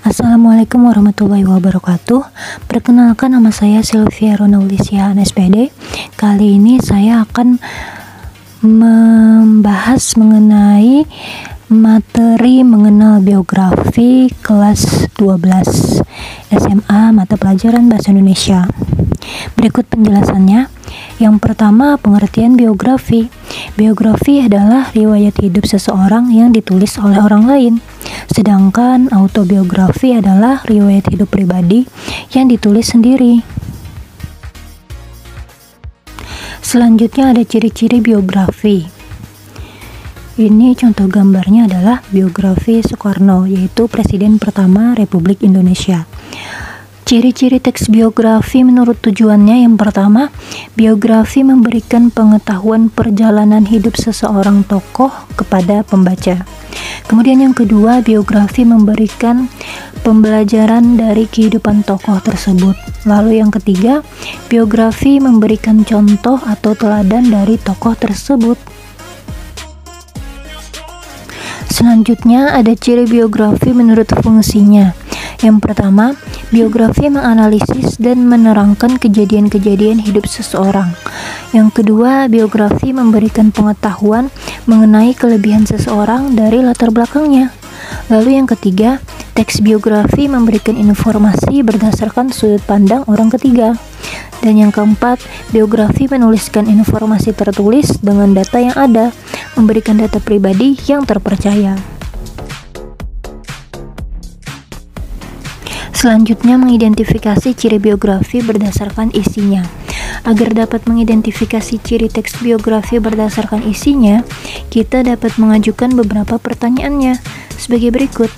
Assalamualaikum warahmatullahi wabarakatuh. Perkenalkan, nama saya Sylvia Ronaldisia SPD. Kali ini saya akan membahas mengenai materi mengenal biografi kelas 12 SMA mata pelajaran Bahasa Indonesia. Berikut penjelasannya. Yang pertama, pengertian biografi. Biografi adalah riwayat hidup seseorang yang ditulis oleh orang lain. Sedangkan autobiografi adalah riwayat hidup pribadi yang ditulis sendiri. Selanjutnya ada ciri-ciri biografi. Ini contoh gambarnya adalah biografi Soekarno, yaitu Presiden pertama Republik Indonesia. Ciri-ciri teks biografi menurut tujuannya, yang pertama, biografi memberikan pengetahuan perjalanan hidup seseorang tokoh kepada pembaca. Kemudian yang kedua, biografi memberikan pembelajaran dari kehidupan tokoh tersebut. Lalu yang ketiga, biografi memberikan contoh atau teladan dari tokoh tersebut. Selanjutnya ada ciri biografi menurut fungsinya. Yang pertama, biografi menganalisis dan menerangkan kejadian-kejadian hidup seseorang. Yang kedua, biografi memberikan pengetahuan mengenai kelebihan seseorang dari latar belakangnya. Lalu yang ketiga, teks biografi memberikan informasi berdasarkan sudut pandang orang ketiga. Dan yang keempat, biografi menuliskan informasi tertulis dengan data yang ada, memberikan data pribadi yang terpercaya. Selanjutnya, mengidentifikasi ciri biografi berdasarkan isinya. Agar dapat mengidentifikasi ciri teks biografi berdasarkan isinya, kita dapat mengajukan beberapa pertanyaannya sebagai berikut.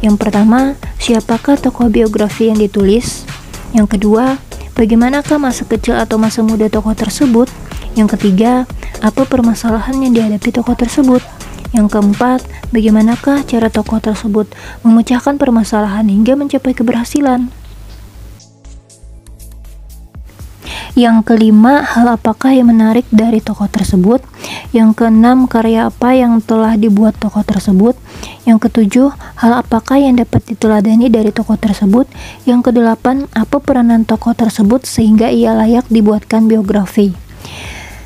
Yang pertama, siapakah tokoh biografi yang ditulis? Yang kedua, bagaimanakah masa kecil atau masa muda tokoh tersebut? Yang ketiga, apa permasalahan yang dihadapi tokoh tersebut? Yang keempat, bagaimanakah cara tokoh tersebut memecahkan permasalahan hingga mencapai keberhasilan? Yang kelima, hal apakah yang menarik dari tokoh tersebut? Yang keenam, karya apa yang telah dibuat tokoh tersebut? Yang ketujuh, hal apakah yang dapat diteladani dari tokoh tersebut? Yang kedelapan, apa peranan tokoh tersebut sehingga ia layak dibuatkan biografi?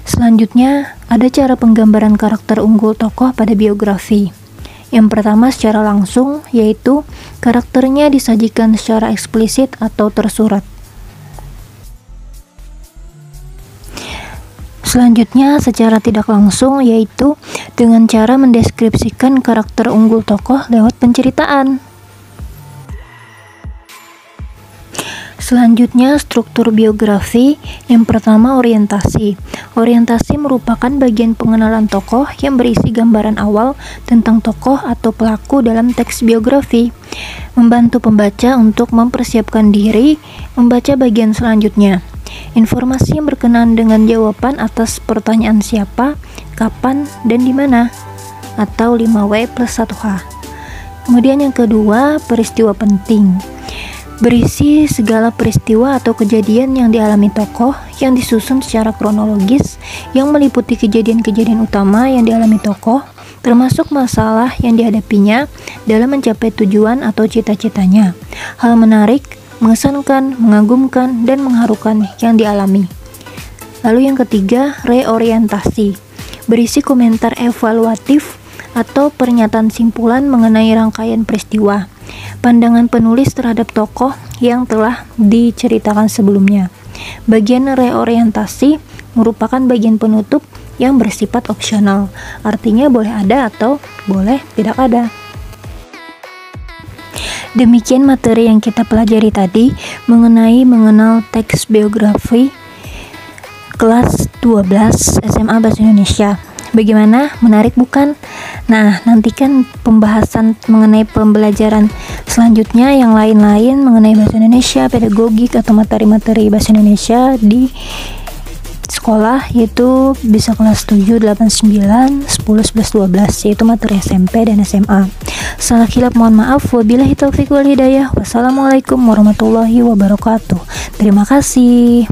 Selanjutnya, ada cara penggambaran karakter unggul tokoh pada biografi. Yang pertama, secara langsung, yaitu karakternya disajikan secara eksplisit atau tersurat. Selanjutnya, secara tidak langsung, yaitu dengan cara mendeskripsikan karakter unggul tokoh lewat penceritaan. Selanjutnya, struktur biografi. Yang pertama, orientasi. Orientasi merupakan bagian pengenalan tokoh yang berisi gambaran awal tentang tokoh atau pelaku dalam teks biografi, membantu pembaca untuk mempersiapkan diri membaca bagian selanjutnya. Informasi yang berkenaan dengan jawaban atas pertanyaan siapa, kapan, dan di mana, atau 5W plus 1H. Kemudian yang kedua, peristiwa penting. Berisi segala peristiwa atau kejadian yang dialami tokoh yang disusun secara kronologis yang meliputi kejadian-kejadian utama yang dialami tokoh, termasuk masalah yang dihadapinya dalam mencapai tujuan atau cita-citanya, hal menarik, mengesankan, mengagumkan, dan mengharukan yang dialami. Lalu yang ketiga, reorientasi. Berisi komentar evaluatif atau pernyataan simpulan mengenai rangkaian peristiwa, pandangan penulis terhadap tokoh yang telah diceritakan sebelumnya. Bagian reorientasi merupakan bagian penutup yang bersifat opsional, artinya boleh ada atau boleh tidak ada. Demikian materi yang kita pelajari tadi mengenai mengenal teks biografi kelas 12 SMA Bahasa Indonesia. Bagaimana? Menarik bukan? Nah, nantikan pembahasan mengenai pembelajaran selanjutnya yang lain-lain mengenai Bahasa Indonesia, pedagogik, atau materi-materi Bahasa Indonesia di sekolah, yaitu bisa kelas 7, 8, 9, 10, 11, 12, yaitu materi SMP dan SMA. Salah khilaf mohon maaf. Wabillahi taufiq wal hidayah. Wassalamualaikum warahmatullahi wabarakatuh. Terima kasih.